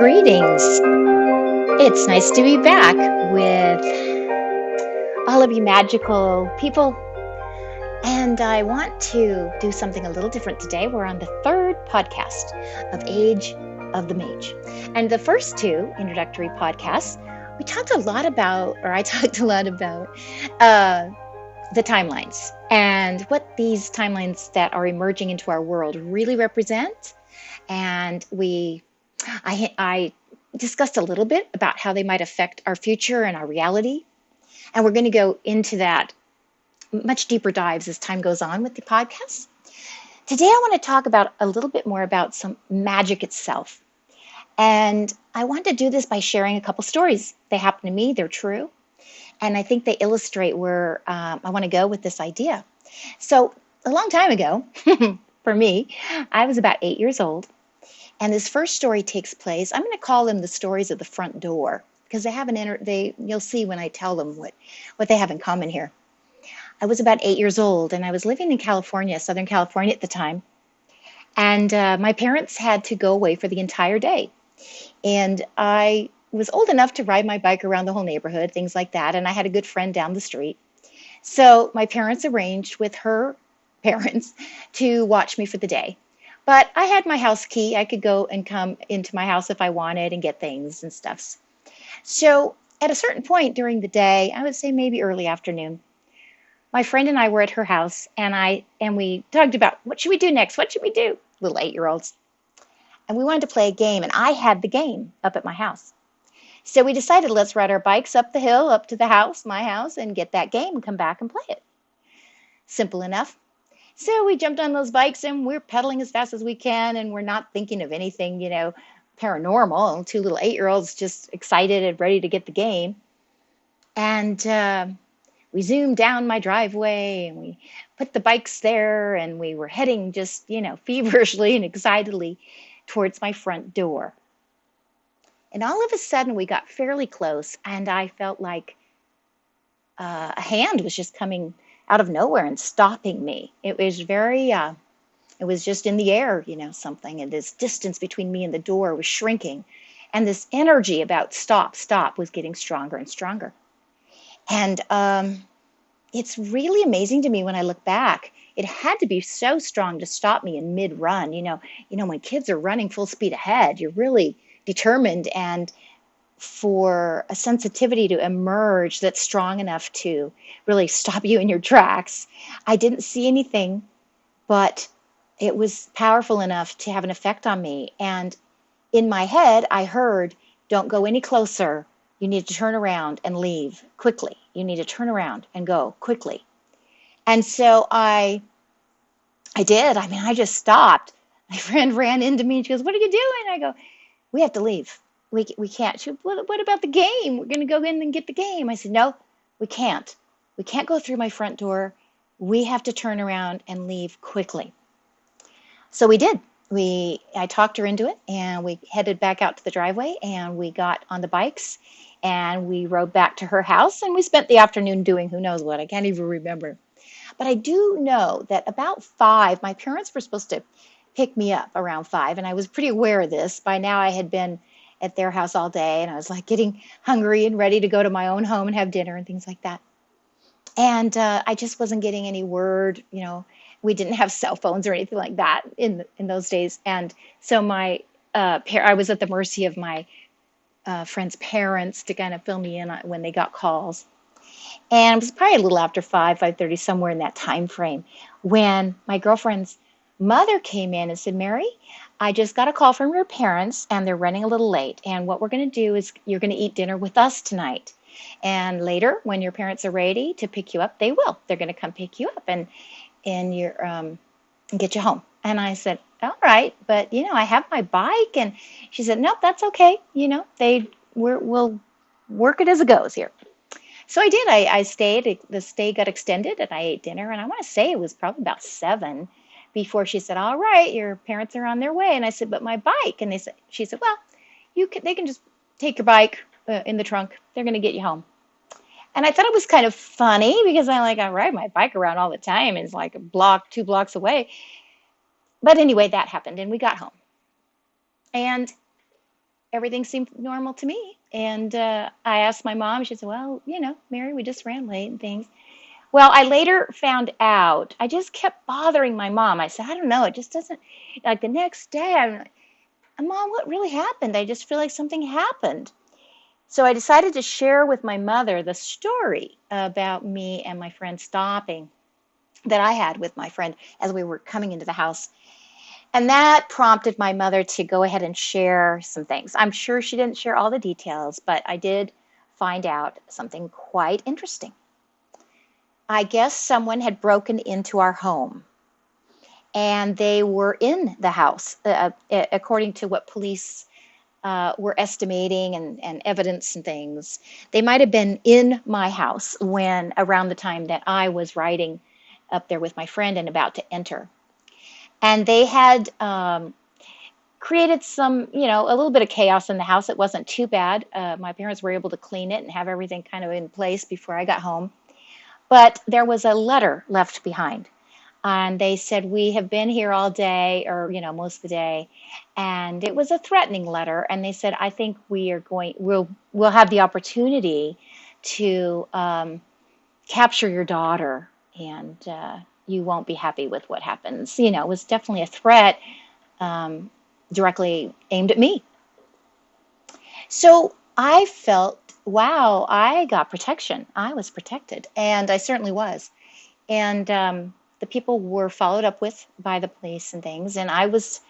Greetings. It's nice to be back with all of you magical people. And I want to do something a little different today. We're on the third podcast of Age of the Mage. And the first two introductory podcasts, I talked a lot about the timelines and what these timelines that are emerging into our world really represent. And I discussed a little bit about how they might affect our future and our reality. And we're going to go into that much deeper dives as time goes on with the podcast. Today, I want to talk about a little bit more about some magic itself. And I want to do this by sharing a couple stories. They happen to me, they're true. And I think they illustrate where I want to go with this idea. So a long time ago, for me, I was about 8 years old. And this first story takes place, I'm going to call them the stories of the front door, because they have you'll see when I tell them what they have in common here. I was about 8 years old, and I was living in California, Southern California at the time. And my parents had to go away for the entire day. And I was old enough to ride my bike around the whole neighborhood, things like that. And I had a good friend down the street. So my parents arranged with her parents to watch me for the day. But I had my house key. I could go and come into my house if I wanted and get things and stuff. So at a certain point during the day, I would say maybe early afternoon, my friend and I were at her house, and we talked about what should we do next? What should we do? Little 8-year-olds. And we wanted to play a game, and I had the game up at my house. So we decided, let's ride our bikes up the hill, up to the house, my house, and get that game and come back and play it. Simple enough. So we jumped on those bikes, and we're pedaling as fast as we can, and we're not thinking of anything, paranormal. Two little 8-year-olds just excited and ready to get the game. And we zoomed down my driveway, and we put the bikes there, and we were heading just, feverishly and excitedly towards my front door. And all of a sudden, we got fairly close, and I felt like a hand was just coming out of nowhere and stopping me. It was it was just in the air, something. And this distance between me and the door was shrinking. And this energy about stop was getting stronger and stronger. And it's really amazing to me when I look back. It had to be so strong to stop me in mid-run. When kids are running full speed ahead, you're really determined, and for a sensitivity to emerge that's strong enough to really stop you in your tracks. I didn't see anything, but it was powerful enough to have an effect on me. And in my head, I heard, don't go any closer. You need to turn around and leave quickly. You need to turn around and go quickly. And so I did. I just stopped. My friend ran into me and she goes, what are you doing? I go, we have to leave. We can't. She goes, what about the game? We're going to go in and get the game. I said, no, we can't. We can't go through my front door. We have to turn around and leave quickly. So we did. I talked her into it, and we headed back out to the driveway, and we got on the bikes, and we rode back to her house, and we spent the afternoon doing who knows what. I can't even remember. But I do know that about 5, my parents were supposed to pick me up around 5, and I was pretty aware of this. By now I had been at their house all day, and I was like getting hungry and ready to go to my own home and have dinner and things like that. And I just wasn't getting any word. We didn't have cell phones or anything like that in those days. And so I was at the mercy of my friend's parents to kind of fill me in when they got calls. And it was probably a little after 5:30, somewhere in that time frame, when my girlfriend's mother came in and said, Mary, I just got a call from your parents, and they're running a little late. And what we're going to do is you're going to eat dinner with us tonight. And later, when your parents are ready to pick you up, they will. They're going to come pick you up and get you home. And I said, all right, but I have my bike. And she said, nope, that's okay. We'll work it as it goes here. So I did. I stayed. The stay got extended, and I ate dinner. And I want to say it was probably about 7 before she said, all right, your parents are on their way. And I said, but my bike. And she said, well, they can just take your bike in the trunk. They're going to get you home. And I thought it was kind of funny because I ride my bike around all the time. It's like 2 blocks away. But anyway, that happened, and we got home. And everything seemed normal to me. And I asked my mom. She said, "Well, Mary, we just ran late and things." Well, I later found out. I just kept bothering my mom. I said, "I don't know. It just doesn't." Like the next day, I'm like, "Mom, what really happened? I just feel like something happened." So I decided to share with my mother the story about me and my friend stopping that I had with my friend as we were coming into the house. And that prompted my mother to go ahead and share some things. I'm sure she didn't share all the details, but I did find out something quite interesting. I guess someone had broken into our home and they were in the house, according to what police were estimating and evidence and things. They might have been in my house when around the time that I was riding up there with my friend and about to enter. And they had created some, a little bit of chaos in the house. It wasn't too bad. My parents were able to clean it and have everything kind of in place before I got home. But there was a letter left behind. And they said, "We have been here all day," or, most of the day. And it was a threatening letter. And they said, "I think we'll have the opportunity to capture your daughter, and you won't be happy with what happens." It was definitely a threat um, directly aimed at me. So I felt, wow, I got protection. I was protected, and I certainly was. And the people were followed up with by the police and things, and I was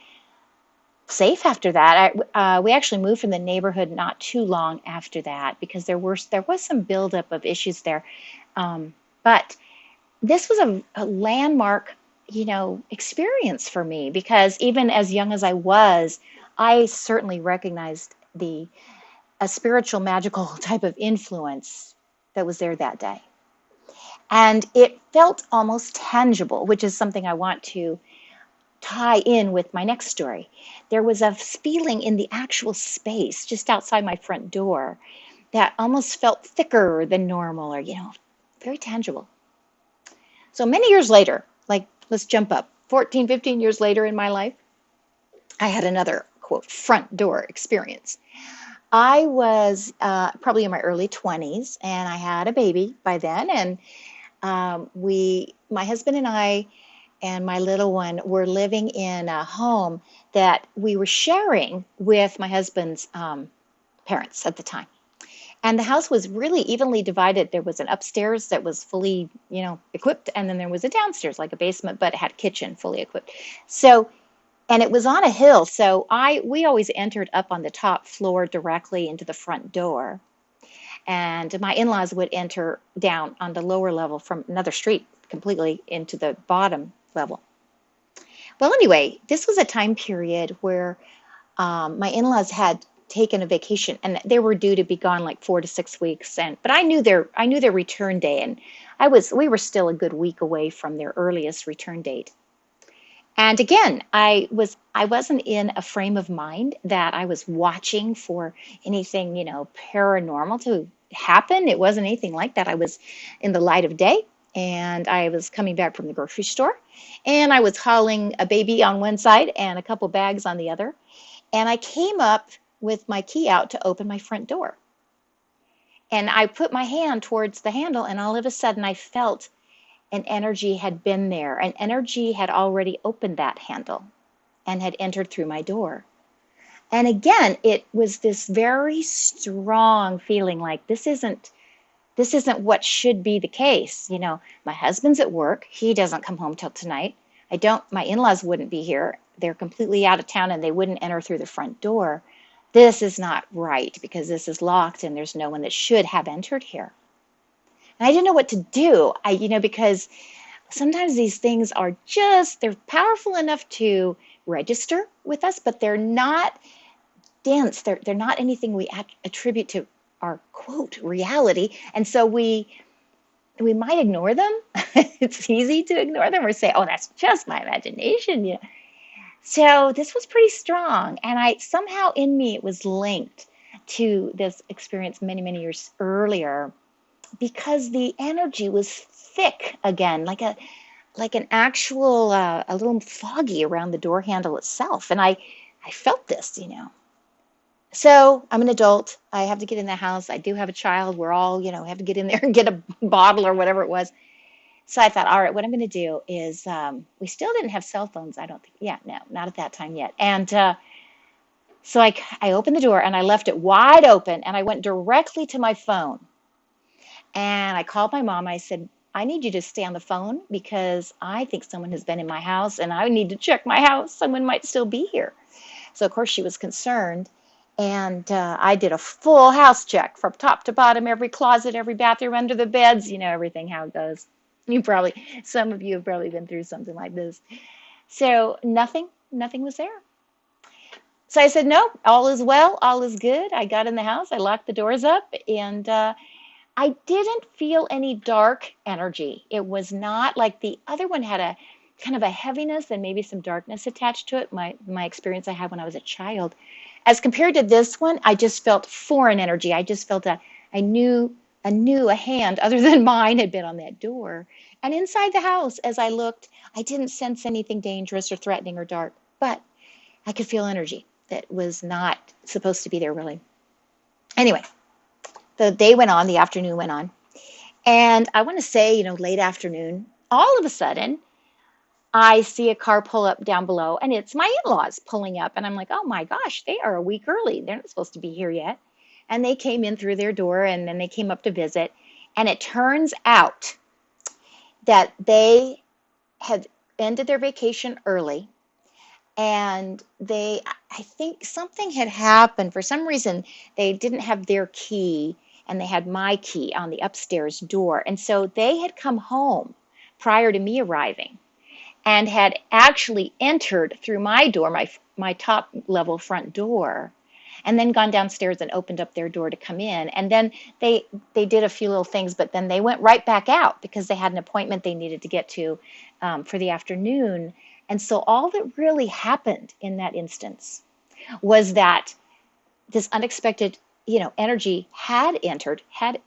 safe after that. We actually moved from the neighborhood not too long after that because there was some buildup of issues there. But this was a landmark, experience for me because even as young as I was, I certainly recognized a spiritual, magical type of influence that was there that day. And it felt almost tangible, which is something I want to tie in with my next story. There was a feeling in the actual space just outside my front door that almost felt thicker than normal or, very tangible. So many years later, like let's jump up, 14, 15 years later in my life, I had another, quote, front door experience. I was probably in my early 20s and I had a baby by then. And my husband and I and my little one were living in a home that we were sharing with my husband's parents at the time. And the house was really evenly divided. There was an upstairs that was fully, equipped, and then there was a downstairs, like a basement, but it had a kitchen fully equipped. So, and it was on a hill, so we always entered up on the top floor directly into the front door. And my in-laws would enter down on the lower level from another street completely into the bottom level. Well, anyway, this was a time period where my in-laws had taken a vacation and they were due to be gone like 4 to 6 weeks. But I knew their return day, and we were still a good week away from their earliest return date. And again, I wasn't in a frame of mind that I was watching for anything, paranormal to happen. It wasn't anything like that. I was in the light of day, and I was coming back from the grocery store, and I was hauling a baby on one side and a couple bags on the other. And I came up with my key out to open my front door. And I put my hand towards the handle, and all of a sudden I felt an energy had been there. An energy had already opened that handle and had entered through my door. And again, it was this very strong feeling like this isn't what should be the case. My husband's at work. He doesn't come home till tonight. My in-laws wouldn't be here. They're completely out of town and they wouldn't enter through the front door. This is not right because this is locked and there's no one that should have entered here. And I didn't know what to do. Because sometimes these things they're powerful enough to register with us, but they're not dense. They're not anything we attribute to our, quote, reality. And so we might ignore them. It's easy to ignore them or say, "Oh, that's just my imagination." So this was pretty strong. And somehow in me, it was linked to this experience many, many years earlier because the energy was thick again, like an actual, a little foggy around the door handle itself. And I felt this. So I'm an adult. I have to get in the house. I do have a child. We're all, have to get in there and get a bottle or whatever it was. So I thought, all right, what I'm going to do is, we still didn't have cell phones, I don't think. Yeah, no, not at that time yet. And so I opened the door and I left it wide open and I went directly to my phone. And I called my mom. I said, I need you to stay on the phone because I think someone has been in my house and I need to check my house. Someone might still be here. So, of course, she was concerned. And I did a full house check from top to bottom, every closet, every bathroom, under the beds, everything, how it goes. Some of you have probably been through something like this. So nothing was there. So I said, no, all is well, all is good. I got in the house, I locked the doors up, and I didn't feel any dark energy. It was not like the other one had a kind of a heaviness and maybe some darkness attached to it. My experience I had when I was a child. As compared to this one, I just felt foreign energy. I just felt I knew a hand other than mine had been on that door. And inside the house, as I looked, I didn't sense anything dangerous or threatening or dark, but I could feel energy that was not supposed to be there really. Anyway, the day went on, the afternoon went on. And I want to say, late afternoon, all of a sudden, I see a car pull up down below, and it's my in-laws pulling up. And I'm like, oh my gosh, they are a week early. They're not supposed to be here yet. And they came in through their door, and then they came up to visit. And it turns out that they had ended their vacation early, and I think something had happened. For some reason, they didn't have their key, and they had my key on the upstairs door. And so they had come home prior to me arriving and had actually entered through my door, my top level front door, and then gone downstairs and opened up their door to come in. And then they did a few little things, but then they went right back out because they had an appointment they needed to get to for the afternoon. And so all that really happened in that instance was that this unexpected, energy had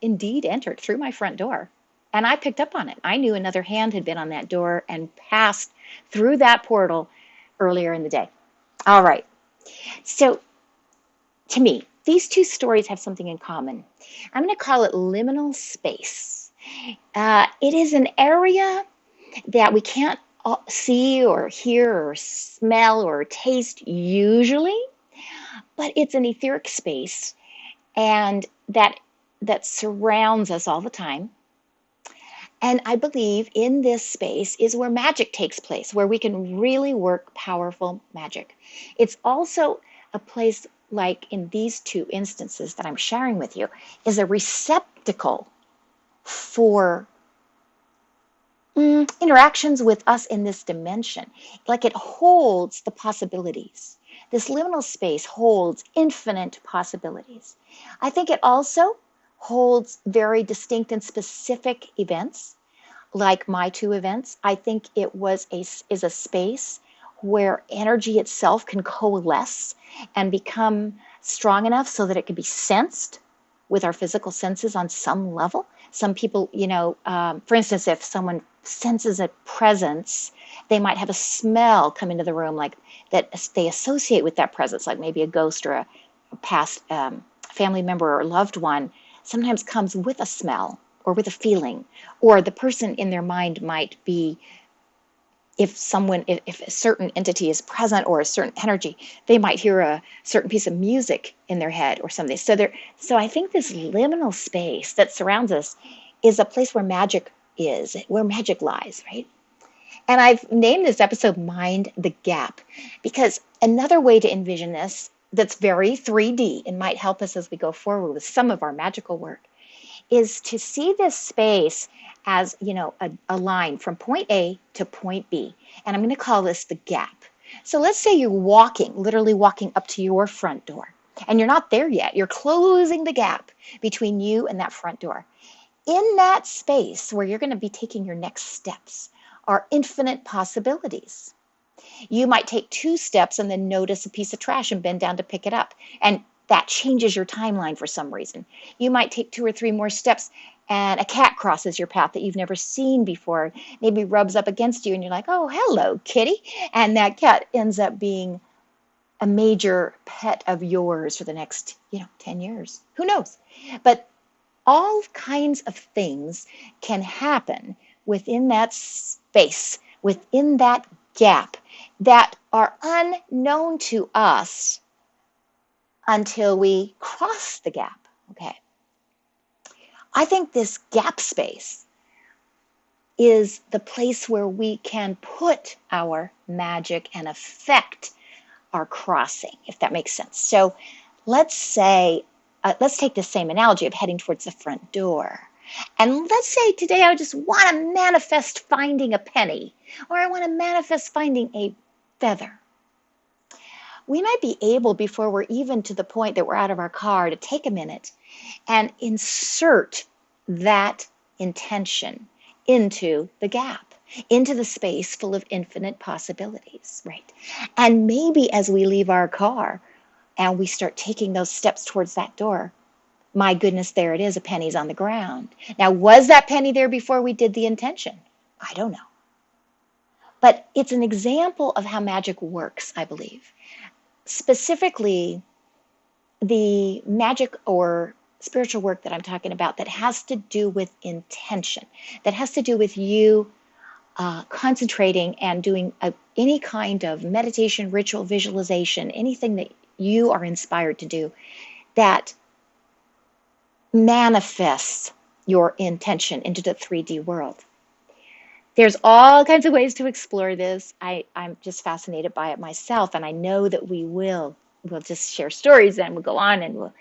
indeed entered through my front door. And I picked up on it. I knew another hand had been on that door and passed through that portal earlier in the day. All right. So to me, these two stories have something in common. I'm going to call it liminal space. It is an area that we can't see or hear or smell or taste usually, but it's an etheric space and that surrounds us all the time. And I believe in this space is where magic takes place, where we can really work powerful magic. It's also a place, like in these two instances that I'm sharing with you, is a receptacle for interactions with us in this dimension. Like it holds the possibilities. This liminal space holds infinite possibilities. I think it also holds very distinct and specific events, like my two events. I think it is a space where energy itself can coalesce and become strong enough so that it can be sensed with our physical senses on some level. Some people, for instance, if someone senses a presence, they might have a smell come into the room like that they associate with that presence, like maybe a ghost or a past family member or loved one sometimes comes with a smell or with a feeling, or the person in their mind might be, if a certain entity is present or a certain energy, they might hear a certain piece of music in their head or something. So I think this liminal space that surrounds us is a place where magic lies, right? And I've named this episode Mind the Gap, because another way to envision this that's very 3D and might help us as we go forward with some of our magical work is to see this space as, a line from point A to point B. And I'm going to call this the gap. So let's say you're literally walking up to your front door, and you're not there yet. You're closing the gap between you and that front door. In that space where you're going to be taking your next steps are infinite possibilities. You might take 2 steps and then notice a piece of trash and bend down to pick it up. And that changes your timeline for some reason. You might take 2 or 3 more steps and a cat crosses your path that you've never seen before, maybe rubs up against you and you're like, oh, hello, kitty. And that cat ends up being a major pet of yours for the next, 10 years. Who knows? But all kinds of things can happen within that space, within that gap, that are unknown to us until we cross the gap. Okay. I think this gap space is the place where we can put our magic and affect our crossing, if that makes sense. So let's say, let's take the same analogy of heading towards the front door. And let's say today I just want to manifest finding a penny, or I want to manifest finding a feather. We might be able, before we're even to the point that we're out of our car, to take a minute and insert that intention into the gap, into the space full of infinite possibilities, right? And maybe as we leave our car and we start taking those steps towards that door, my goodness, there it is, a penny's on the ground. Now, was that penny there before we did the intention? I don't know. But it's an example of how magic works, I believe. Specifically, the magic or spiritual work that I'm talking about that has to do with intention, that has to do with you concentrating and doing any kind of meditation, ritual, visualization, anything that you are inspired to do that manifests your intention into the 3D world. There's all kinds of ways to explore this. I'm just fascinated by it myself, and I know that we will. We'll just share stories and we'll go on, and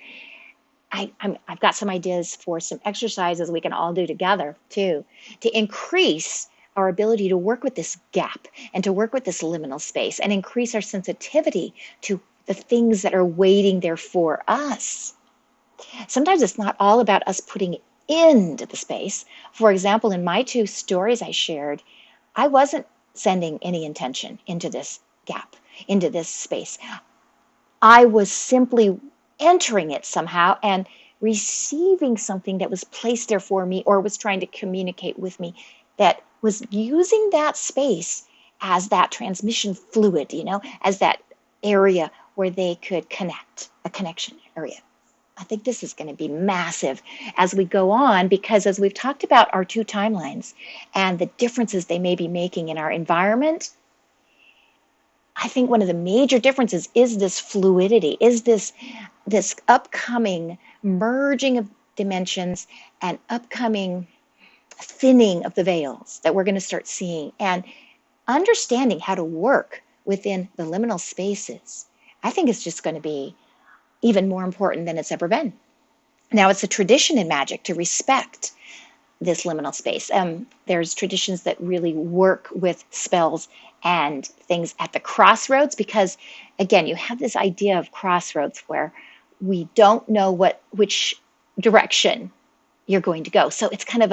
I've got some ideas for some exercises we can all do together too, to increase our ability to work with this gap and to work with this liminal space and increase our sensitivity to the things that are waiting there for us. Sometimes it's not all about us putting it into the space. For example, in my 2 stories I shared, I wasn't sending any intention into this gap, into this space. I was simply entering it somehow and receiving something that was placed there for me or was trying to communicate with me, that was using that space as that transmission fluid, as that area where they could connect, a connection area. I think this is going to be massive as we go on, because as we've talked about our 2 timelines and the differences they may be making in our environment, I think one of the major differences is this fluidity, is this upcoming merging of dimensions and upcoming thinning of the veils that we're going to start seeing, and understanding how to work within the liminal spaces. I think it's just going to be even more important than it's ever been. Now, it's a tradition in magic to respect this liminal space. There's traditions that really work with spells and things at the crossroads, because, again, you have this idea of crossroads where we don't know which direction you're going to go. So it's kind of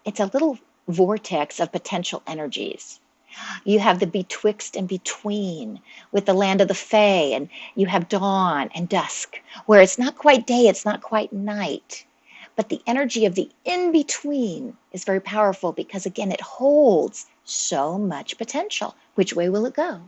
it's a little vortex of potential energies. You have the betwixt and between with the land of the Fae, and you have dawn and dusk, where it's not quite day, it's not quite night. But the energy of the in-between is very powerful because, again, it holds so much potential. Which way will it go?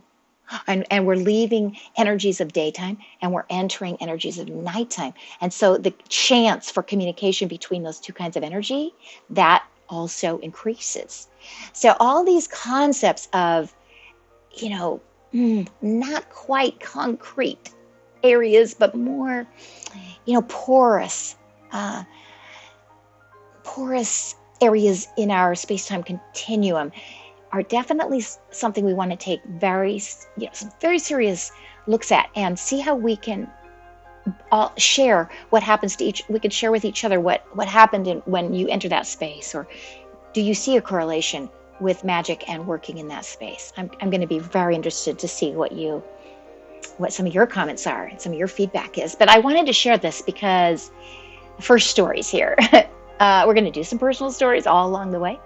And we're leaving energies of daytime and we're entering energies of nighttime. And so the chance for communication between those 2 kinds of energy, that also increases. So all these concepts of, not quite concrete areas, but more, porous areas in our space-time continuum are definitely something we want to take some very serious looks at and see how we can all share what happens to we can share with each other what happened when you enter that space, or do you see a correlation with magic and working in that space? I'm going to be very interested to see what some of your comments are and some of your feedback is. But I wanted to share this because first stories here. We're going to do some personal stories all along the way.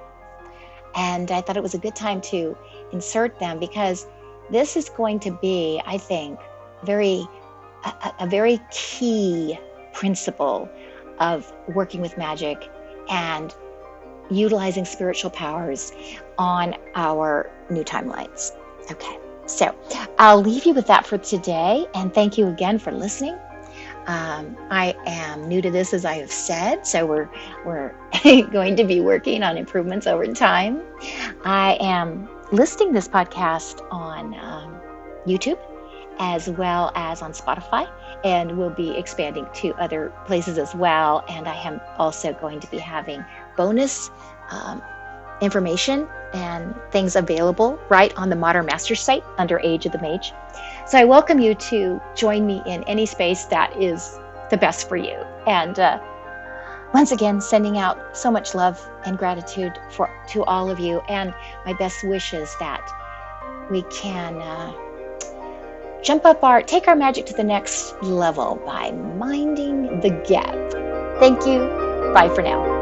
And I thought it was a good time to insert them because this is going to be, I think, a very key principle of working with magic and utilizing spiritual powers on our new timelines. Okay, So I'll leave you with that for today. And thank you again for listening. I am new to this, as I have said, so we're going to be working on improvements over time. I am listing this podcast on YouTube as well as on Spotify, and we'll be expanding to other places as well. And I am also going to be having bonus information and things available right on the Modern Masters site under Age of the Mage. So I welcome you to join me in any space that is the best for you. And once again, sending out so much love and gratitude to all of you, and my best wishes that we can take our magic to the next level by minding the gap. Thank you. Bye for now.